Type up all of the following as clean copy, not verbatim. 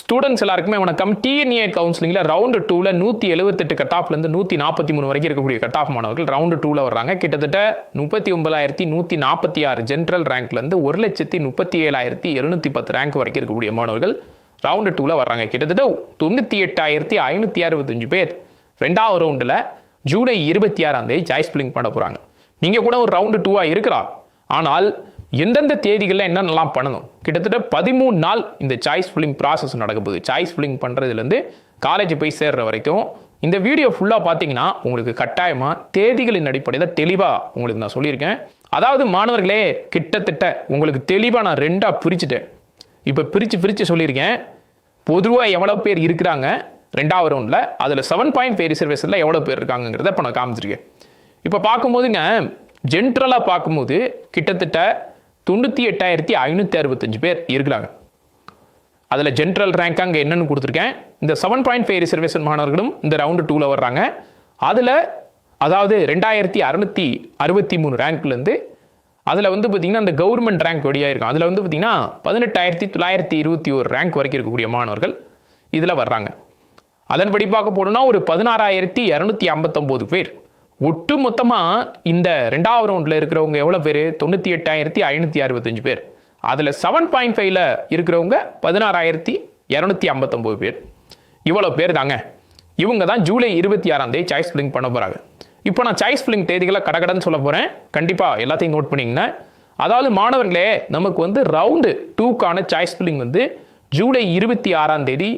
Students எல்லாருக்குமே வணக்கம். TNEA கவுன்சிலிங்கில் ரவுண்டு 2ல் 178 கட் ஆஃப்லேருந்து 143 வரைக்கும் இருக்கக்கூடிய கட் ஆஃப் மாணவர்கள் ரவுண்டு 2ல் வர்றாங்க. கிட்டத்தட்ட 39,146 ஜென்ரல் ரேங்க்லேருந்து 1,37,710 ரேங்க் வரைக்கும் இருக்கக்கூடிய மாணவர்கள் ரவுண்டு 2ல் வர்றாங்க. கிட்டத்தட்ட 98,565 பேர் ரெண்டாவது ரவுண்டில் ஜூலை 26 சாய்ஸ் ஃபில்லிங் பண்ண போகிறாங்க. நீங்கள் கூட ஒரு ரவுண்டு 2 இருக்கலாம். ஆனால் எந்தெந்த தேதிகளில் என்னென்னலாம் பண்ணணும், கிட்டத்தட்ட 13 நாள் இந்த சாய்ஸ் ஃபில்லிங் ப்ராசஸ் நடக்க போகுது. சாய்ஸ் ஃபில்லிங் பண்ணுறதுலேருந்து காலேஜ் போய் சேர்ற வரைக்கும் இந்த வீடியோ ஃபுல்லாக பார்த்தீங்கன்னா உங்களுக்கு கட்டாயமாக தேதிகளின் அடிப்படையில் தெளிவாக உங்களுக்கு நான் சொல்லியிருக்கேன். அதாவது மாணவர்களே, கிட்டத்தட்ட உங்களுக்கு தெளிவாக நான் 2ஆக பிரிச்சுட்டேன். இப்போ பிரித்து சொல்லியிருக்கேன். பொதுவாக எவ்வளோ பேர் இருக்கிறாங்க ரெண்டாவது ரவுண்டில், அதில் 7.5 ரிசர்வேஷனில் எவ்வளோ பேர் இருக்காங்கிறத இப்போ நான் காமிச்சிருக்கேன். இப்போ பார்க்கும்போதுங்க, ஜென்ரலாக பார்க்கும்போது கிட்டத்தட்ட 98,565 பேர் இருக்கிறாங்க. அதில் ஜென்ரல் ரேங்க் அங்கே என்னன்னு கொடுத்துருக்கேன். இந்த 7.5 ரிசர்வேஷன் மாணவர்களும் இந்த ரவுண்டு 2ல் வர்றாங்க. அதில் அதாவது 2,663 ரேங்க்லேருந்து அதில் வந்து பார்த்திங்கன்னா அந்த கவர்மெண்ட் ரேங்க் வழியாக இருக்கும். அதில் வந்து பார்த்திங்கன்னா 18,921 ரேங்க் வரைக்கும் இருக்கக்கூடிய மாணவர்கள் இதில் வர்றாங்க. அதன்படி பார்க்க போனோம்னா ஒரு 16,259 பேர். ஒட்டு மொத்தமாக இந்த ரெண்டாவது ரவுண்டில் இருக்கிறவங்க எவ்வளோ பேர்? 98,565 பேர். அதில் 7.5ல் இருக்கிறவங்க 16,259 பேர். இவ்வளோ பேர் தாங்க. இவங்க தான் ஜூலை 26 சாய்ஸ் ஃபில்லிங் பண்ண போகிறாங்க. இப்போ நான் சாய்ஸ் ஃபில்லிங் தேதிகளை கடகடன்னு சொல்ல போகிறேன். கண்டிப்பாக எல்லாத்தையும் நோட் பண்ணிங்கன்னா, அதாவது மாணவர்களே, நமக்கு வந்து ரவுண்டு 2க்கான சாய்ஸ் ஃபில்லிங் வந்து ஜூலை 26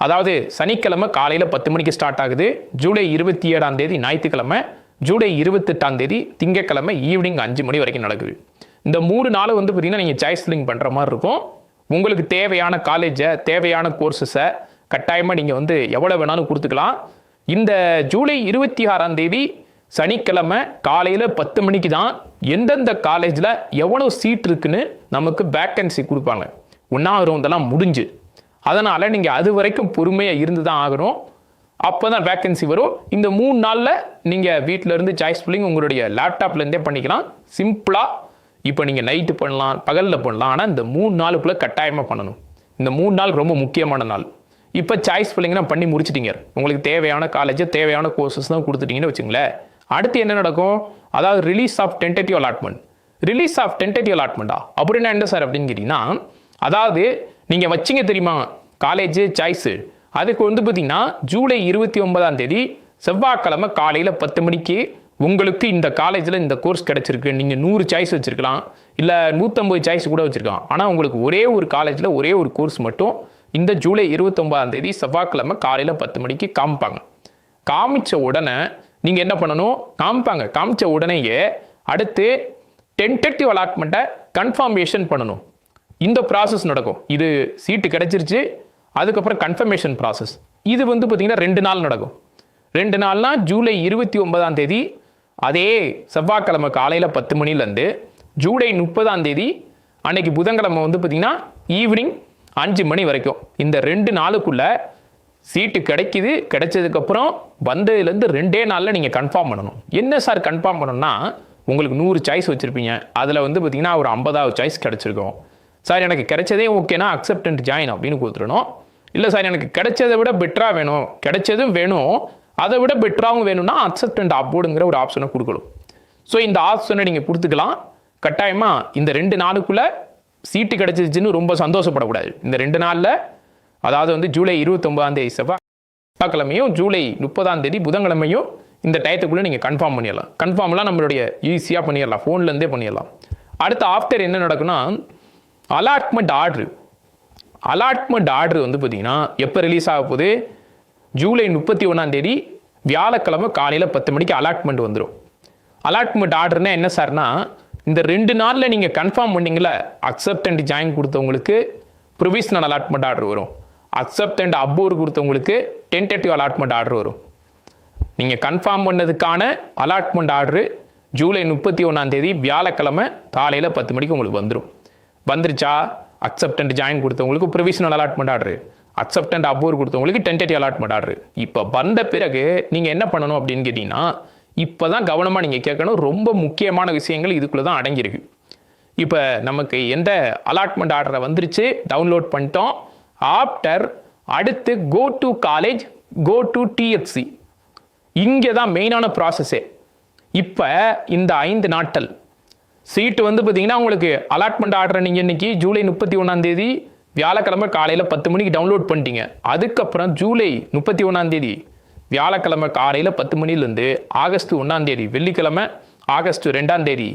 அதாவது சனிக்கிழமை காலையில் 10 மணிக்கு ஸ்டார்ட் ஆகுது. ஜூலை 27 ஞாயிற்றுக்கிழமை, ஜூலை 28 திங்கக்கிழமை ஈவினிங் 5 மணி வரைக்கும் நடக்குது. இந்த 3 நாள் வந்து பார்த்தீங்கன்னா நீங்கள் சாய்ஸ் ஃபில்லிங் பண்ணுற மாதிரி இருக்கும். உங்களுக்கு தேவையான காலேஜை, தேவையான கோர்சஸை கட்டாயமாக நீங்கள் வந்து எவ்வளோ வேணாலும் கொடுத்துக்கலாம். இந்த ஜூலை 26 சனிக்கிழமை காலையில் 10 மணிக்கு தான் எந்தெந்த காலேஜில் எவ்வளோ சீட் இருக்குன்னு நமக்கு வேக்கன்சி கொடுப்பாங்க. 1வது ரவுண்டெல்லாம் முடிஞ்சு, அதனால் நீங்கள் அது வரைக்கும் பொறுமையாக இருந்து தான் ஆகணும். அப்போ தான் வேக்கன்சி வரும். இந்த 3 நாளில் நீங்கள் வீட்டிலேருந்து சாய்ஸ் ஃபில்லிங் உங்களுடைய லேப்டாப்லேருந்தே பண்ணிக்கலாம். சிம்பிளாக இப்போ நீங்கள் நைட்டு பண்ணலாம், பகலில் பண்ணலாம். ஆனால் இந்த 3 நாளுக்குள்ளே கட்டாயமாக பண்ணணும். இந்த 3 நாள் ரொம்ப முக்கியமான நாள். இப்போ சாய்ஸ் ஃபில்லிங்னா பண்ணி முடிச்சிட்டிங்க. உங்களுக்கு தேவையான காலேஜ், தேவையான கோர்சஸ் தான் கொடுத்துட்டீங்கன்னு வச்சுங்களேன். அடுத்து என்ன நடக்கும்? அதாவது release of tentative allotment. Release of tentative அலாட்மெண்ட்டா அப்படின்னா என்ன சார் அப்படின்னு கேட்டிங்கன்னா, அதாவது நீங்கள் வச்சிங்க தெரியுமா காலேஜ் சாய்ஸு, அதுக்கு வந்து பார்த்தீங்கன்னா ஜூலை 29 செவ்வாய்க்கிழமை காலையில் 10 மணிக்கு உங்களுக்கு இந்த காலேஜில் இந்த கோர்ஸ் கிடச்சிருக்கு. நீங்கள் 100 சாய்ஸ் வச்சுருக்கலாம், இல்லை 150 சாய்ஸ் கூட வச்சுருக்கலாம். ஆனால் உங்களுக்கு ஒரே ஒரு காலேஜில் ஒரே ஒரு கோர்ஸ் மட்டும் இந்த ஜூலை 29 செவ்வாய்க்கிழமை காலையில் 10 மணிக்கு காமிப்பாங்க. காமிச்ச உடனே நீங்கள் என்ன பண்ணணும்? காமிச்ச உடனேயே அடுத்து டென்டேட்டிவ் அலாட்மெண்ட்டை கன்ஃபர்மேஷன் பண்ணணும். இந்த ப்ராசஸ் நடக்கும். இது சீட்டு கிடச்சிருச்சு, அதுக்கப்புறம் கன்ஃபர்மேஷன் ப்ராசஸ். இது வந்து பார்த்திங்கன்னா 2 நாள் நடக்கும். 2 நாள்னா ஜூலை 29 அதே செவ்வாய்க்கிழமை காலையில் 10 மணிலேருந்து ஜூலை 30 அன்னைக்கு புதன்கிழமை வந்து பார்த்திங்கன்னா ஈவினிங் 5 மணி வரைக்கும் இந்த 2 நாளுக்குள்ளே சீட்டு கிடைக்குது. கிடைச்சதுக்கப்புறம் வந்ததுலேருந்து 2 நாளில் நீங்கள் கன்ஃபார்ம் பண்ணணும். என்ன சார் கன்ஃபார்ம் பண்ணணும்னா, உங்களுக்கு 100 சாய்ஸ் வச்சுருப்பீங்க. அதில் வந்து பார்த்திங்கன்னா ஒரு 50வது சாய்ஸ் கிடச்சிருக்கும். சார் எனக்கு கிடைச்சதே ஓகேனா அக்செப்ட் அண்ட் ஜாயின் அப்படின்னு கொடுத்துடணும். இல்லை சார் எனக்கு கிடைச்சதை விட பெட்டராக வேணும், கிடைச்சதும் வேணும், அதை விட பெட்டராகவும் வேணும்னா அக்செப்ட் அண்ட் அப்வோர்டுங்கிற ஒரு ஆப்ஷனை கொடுக்கணும். ஸோ இந்த ஆப்ஷனை நீங்கள் கொடுத்துக்கலாம். கட்டாயமாக இந்த 2 நாளுக்குள்ளே சீட்டு கிடச்சிருச்சுன்னு ரொம்ப சந்தோஷப்படக்கூடாது. இந்த 2 நாளில், அதாவது வந்து ஜூலை 29 செவ்வாய்க்கிழமையும் ஜூலை 30 புதன்கிழமையும் இந்த டயத்துக்குள்ளே நீங்கள் கன்ஃபார்ம் பண்ணிடலாம். கன்ஃபார்ம்லாம் நம்மளுடைய ஈஸியாக பண்ணிடலாம், ஃபோன்லேருந்தே பண்ணிடலாம். அடுத்து ஆஃப்டர் என்ன நடக்குன்னா, அலாட்மெண்ட் ஆர்டரு. அலாட்மெண்ட் ஆர்டர் வந்து பார்த்தீங்கன்னா எப்போ ரிலீஸ் ஆக போகுது? ஜூலை 31 வியாழக்கிழமை காலையில் 10 மணிக்கு அலாட்மெண்ட் வந்துடும். அலாட்மெண்ட் ஆர்டர்னா என்ன சார்னா, இந்த 2 நாளில் நீங்கள் கன்ஃபார்ம் பண்ணிங்களா அக்செப்ட் அண்ட் ஜாயின் கொடுத்தவங்களுக்கு ப்ரொவிஷனல் அலாட்மெண்ட் ஆர்டர் வரும். அக்செப்ட் அண்ட் அப்ரூவ் கொடுத்தவங்களுக்கு டென்டேட்டிவ் அலாட்மெண்ட் ஆர்டர் வரும். நீங்கள் கன்ஃபார்ம் பண்ணதுக்கான அலாட்மெண்ட் ஆர்டரு ஜூலை 31 வியாழக்கிழமை காலையில் 10 மணிக்கு உங்களுக்கு வந்துடும். வந்துருச்சா? அக்செப்ட் அண்ட் ஜாயின் கொடுத்தவங்களுக்கு provisional allotment order, accept and approve கொடுத்தவங்களுக்கு டென்டேட்டிவ் அலாட்மெண்ட் ஆர்டர். இப்போ வந்த பிறகு நீங்கள் என்ன பண்ணணும் அப்படின்னு கேட்டிங்கன்னா, இப்போ தான் கவனமாக நீங்கள் கேட்கணும். ரொம்ப முக்கியமான விஷயங்கள் இதுக்குள்ளே தான் அடங்கியிருக்கு. இப்போ நமக்கு எந்த அலாட்மெண்ட் ஆர்டரை வந்துருச்சு, டவுன்லோட் பண்ணிட்டோம். ஆஃப்டர் அடுத்து go to college, go to DFC. இங்கே தான் மெயினான ப்ராசஸே. இப்போ இந்த 5 நாட்கள் சீட்டு வந்து பார்த்தீங்கன்னா உங்களுக்கு அலாட்மெண்ட் ஆர்டர் நீங்கள் இன்னைக்கு ஜூலை 31 வியாழக்கிழமை காலையில் 10 மணிக்கு டவுன்லோட் பண்ணிட்டீங்க. அதுக்கப்புறம் ஜூலை 31 வியாழக்கிழமை காலையில் 10 மணிலேருந்து ஆகஸ்ட் 1 வெள்ளிக்கிழமை, ஆகஸ்ட் 2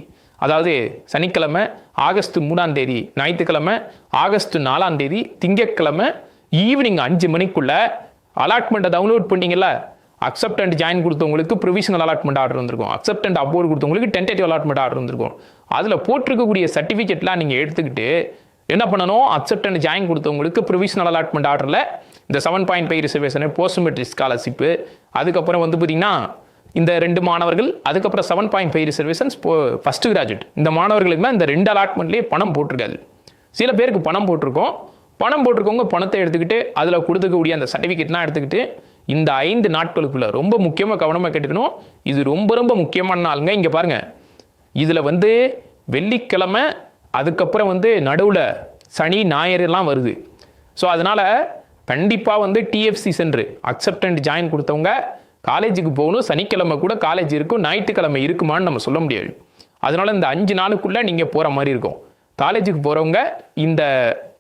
அதாவது சனிக்கிழமை, ஆகஸ்ட் 3 ஞாயிற்றுக்கிழமை, ஆகஸ்ட் 4 திங்கட்கிழமை ஈவினிங் 5 மணிக்குள்ள அலாட்மெண்ட்டை டவுன்லோட் பண்ணிங்கல்ல, அக்செப்ட் அண்ட் ஜாயின் கொடுத்தவங்களுக்கு ப்ரொவிஷனல் அலாட்மெண்ட் ஆர்டர் வந்திருக்கும், அக்செப்ட் அண்ட் அப்ரூவ் கொடுத்தவங்களுக்கு டென்டேட்டிவ் அலாட்மெண்ட் ஆர்டர் வந்திருக்கும். அதில் போட்டிருக்கக்கூடிய சர்டிஃபிகேட்லாம் நீங்கள் எடுத்துக்கிட்டு என்ன பண்ணணும், அக்செப்ட் அண்ட் ஜாயின் கொடுத்தவங்களுக்கு ப்ரொவிஷனல் அலாட்மெண்ட் ஆர்டரில் இந்த 7.5 ரிசர்வேஷனு, போஸ்ட் மெட்ரிக் ஸ்காலர்ஷிப்பு, அதுக்கப்புறம் வந்து பார்த்தீங்கன்னா இந்த 2 மாணவர்கள், அதுக்கப்புறம் 7.5 ரிசர்வேஷன்ஸ் ஃபர்ஸ்ட் கிராஜுவேட், இந்த மாணவர்களுக்குலாம் இந்த 2 அலாட்மெண்ட்லேயே பணம் போட்டிருக்காது. சில பேருக்கு பணம் போட்டிருக்கோம். பணம் போட்டிருக்கவங்க பணத்தை எடுத்துக்கிட்டு அதில் கொடுத்துக்கக்கூடிய அந்த சர்டிஃபிகேட்லாம் எடுத்துக்கிட்டு இந்த 5 நாட்களுக்குள்ள ரொம்ப முக்கியமாக கவனமாக கேட்டுக்கணும். இது ரொம்ப ரொம்ப முக்கியமான நாளுங்க. இங்கே பாருங்கள், இதில் வந்து வெள்ளிக்கிழமை, அதுக்கப்புறம் வந்து நடுவில் சனி ஞாயிறுலாம் வருது. ஸோ அதனால் கண்டிப்பாக வந்து டிஎஃப்சி சென்று அக்செப்ட் அண்ட் ஜாயின் கொடுத்தவங்க காலேஜுக்கு போகணும். சனிக்கிழமை கூட காலேஜ் இருக்கும், ஞாயிற்றுக்கிழமை இருக்குமான்னு நம்ம சொல்ல முடியாது. அதனால் இந்த 5 நாளுக்குள்ளே நீங்கள் போகிற மாதிரி இருக்கும். காலேஜுக்கு போகிறவங்க இந்த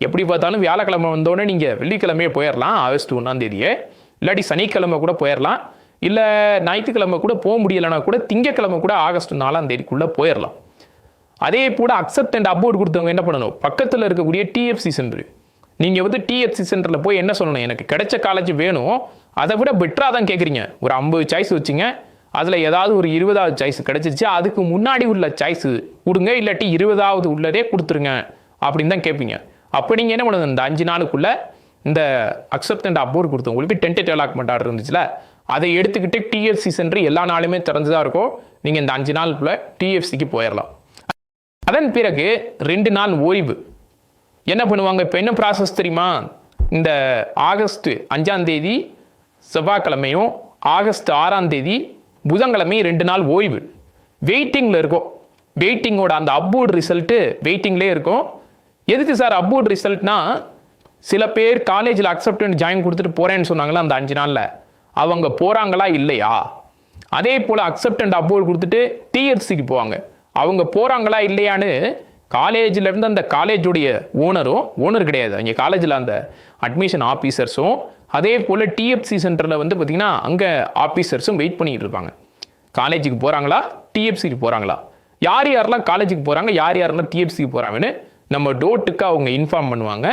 எப்படி பார்த்தாலும் வியாழக்கிழமை வந்தோடனே நீங்கள் வெள்ளிக்கிழமையே போயிடலாம், ஆகஸ்ட் 1 இல்லாட்டி சனிக்கிழமை கூட போயிடலாம், இல்லை ஞாயிற்றுக்கிழமை கூட போக முடியலைன்னா கூட திங்கக்கிழமை கூட ஆகஸ்ட் 4 போயிடலாம். அதே போல் அக்செப்ட் அண்ட் அப்ரூவ் கொடுத்தவங்க என்ன பண்ணணும், பக்கத்தில் இருக்கக்கூடிய டிஎஃப்சி சென்டர், நீங்கள் வந்து டிஎஃப்சி சென்டரில் போய் என்ன சொல்லணும், எனக்கு கிடைச்ச காலேஜ் வேணும், அதை விட பெட்டராக தான் கேட்குறீங்க, ஒரு 50 சாய்ஸ் வச்சுங்க, அதில் ஏதாவது ஒரு 20வது சாய்ஸ் கிடச்சிச்சு, அதுக்கு முன்னாடி உள்ள சாய்ஸு கொடுங்க, இல்லாட்டி 20வது உள்ளதே கொடுத்துருங்க அப்படின்னு தான் கேட்பீங்க. அப்போ நீங்கள் என்ன பண்ணணும், இந்த 5 நாளுக்குள்ளே இந்த அக்செப்ட் அண்ட் அப்ரூவ் கொடுத்தவங்களுக்கு டென்டேட்டிவ் அலாட்மெண்ட் ஆர்டர் இருந்துச்சுல, அதை எடுத்துக்கிட்டு டிஎஃப்சி சென்டர் எல்லா நாளுமே திறந்து தான் இருக்கும். நீங்கள் இந்த 5 நாளுக்குள்ளே டிஎஃப்சிக்கு போயிடலாம். அதன் பிறகு 2 நாள் ஓய்வு. என்ன பண்ணுவாங்க, இப்போ என்ன ப்ராசஸ் தெரியுமா, இந்த ஆகஸ்ட் 5 செவ்வாய்க்கிழமையும் ஆகஸ்ட் 6 புதன்கிழமையும் 2 நாள் ஓய்வு. வெயிட்டிங்கில் இருக்கும். வெயிட்டிங்கோட அந்த அப்ரூவ்ட் ரிசல்ட்டு வெயிட்டிங்லேயே இருக்கும். எதுக்கு சார் அப்ரூவ்ட் ரிசல்ட்னா, சில பேர் காலேஜில் அக்செப்ட் அண்ட் ஜாயின் கொடுத்துட்டு போகிறேன்னு சொன்னாங்களா அந்த 5 நாளில், அவங்க போகிறாங்களா இல்லையா, அதே போல் அக்செப்ட் அண்ட் அப்ரூவல் கொடுத்துட்டு டிஎஃப்சிக்கு போவாங்க, அவங்க போகிறாங்களா இல்லையான்னு காலேஜிலேருந்து அந்த காலேஜுடைய ஓனர் கிடையாது, அங்கே காலேஜில் அந்த அட்மிஷன் ஆஃபீஸர்ஸும் அதே போல் டிஎஃப்சி சென்டரில் வந்து பார்த்திங்கன்னா அங்கே ஆஃபீஸர்ஸும் வெயிட் பண்ணிகிட்டு இருப்பாங்க. காலேஜுக்கு போகிறாங்களா, டிஎஃப்சிக்கு போகிறாங்களா, யார் யாரெல்லாம் காலேஜுக்கு போகிறாங்க, யார் யாரெல்லாம் டிஎஃப்சிக்கு போகிறாங்கன்னு நம்ம டோட்டுக்கு அவங்க இன்ஃபார்ம் பண்ணுவாங்க.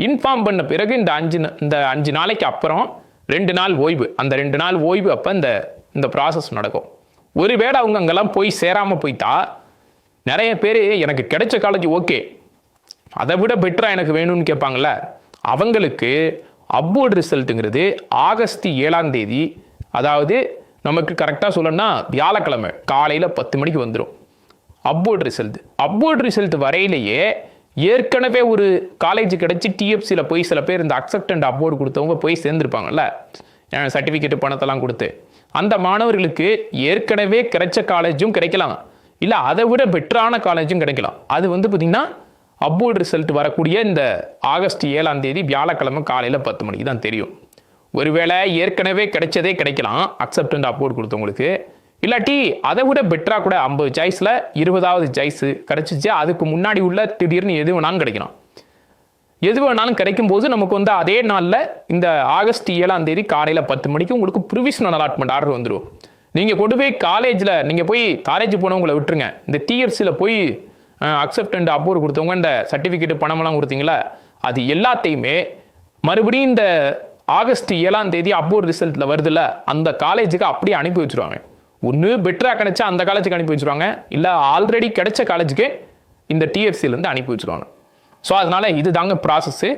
இன்ஃபார்ம் பண்ண பிறகு இந்த 5 நாளைக்கு அப்புறம் 2 நாள் ஓய்வு. அந்த 2 நாள் ஓய்வு அப்போ இந்த ப்ராசஸ் நடக்கும். ஒருவேளை அவங்க அங்கெல்லாம் போய் சேராமல் போயிட்டா, நிறைய பேர் எனக்கு கிடைச்ச காலேஜ் ஓகே, அதை விட பெட்டராக எனக்கு வேணும்னு கேட்பாங்கள்ல, அவங்களுக்கு அப்ரூவ்ட் ரிசல்ட்டுங்கிறது ஆகஸ்ட் 7 அதாவது நமக்கு கரெக்டாக சொல்லணும்னா வியாழக்கிழமை காலையில் 10 மணிக்கு வந்துடும் அப்ரூவ்ட் ரிசல்ட் வரையிலேயே ஏற்கனவே ஒரு காலேஜ் கிடைச்சி டிஎஃப்சியில் போய் சில பேர் இந்த அக்செப்ட் அண்ட் அப்ரூவ் கொடுத்தவங்க போய் சேர்ந்துருப்பாங்கல்ல, சர்டிஃபிகேட் பணத்தெல்லாம் கொடுத்து, அந்த மாணவர்களுக்கு ஏற்கனவே கிடைச்ச காலேஜும் கிடைக்கலாம், இல்லை அதை விட பெட்டரான காலேஜும் கிடைக்கலாம். அது வந்து பார்த்திங்கன்னா அப்ரூவ்ட் ரிசல்ட் வரக்கூடிய இந்த ஆகஸ்ட் 7 வியாழக்கிழமை காலையில் 10 மணிக்கு தான் தெரியும். ஒருவேளை ஏற்கனவே கிடைச்சதே கிடைக்கலாம் அக்செப்ட் அண்ட் அப்ரூவ் கொடுத்தவங்களுக்கு, இல்லாட்டி அதை விட பெட்டராக கூட 50 சாய்ஸில் 20வது சாய்ஸ் கிடச்சிச்சு, அதுக்கு முன்னாடி உள்ள திடீர்னு எது வேணாலும் கிடைக்கலாம். எது வேணாலும் கிடைக்கும் போது நமக்கு வந்து அதே நாளில் இந்த ஆகஸ்ட் 7 காலையில் 10 மணிக்கு உங்களுக்கு ப்ரொவிஷனல் அலாட்மெண்ட் ஆர்டர் வந்துடும். நீங்கள் கொண்டு போய் காலேஜில் நீங்கள் போய் காலேஜ் போனவங்களை விட்டுருங்க, இந்த டிஎஃப்சியில் போய் அக்செப்ட் அண்ட் அப்ரூவ் கொடுத்தவங்க இந்த சர்டிஃபிகேட் பணமெல்லாம் கொடுத்தீங்களா, அது எல்லாத்தையுமே மறுபடியும் இந்த ஆகஸ்ட் 7 அப்ரூவ் ரிசல்ட்டில் வருதுல்ல, அந்த காலேஜுக்கு அப்படியே அனுப்பி வச்சுருவாங்க. ஒன்று பெட்டராக கிடைச்சா அந்த காலேஜுக்கு அனுப்பி வச்சுருவாங்க, இல்லை ஆல்ரெடி கிடைச்ச காலேஜுக்கு இந்த டிஎஃப்சிலேருந்து அனுப்பி வச்சுருவாங்க. ஸோ அதனால் இது தாங்க ப்ராசஸ்ஸு.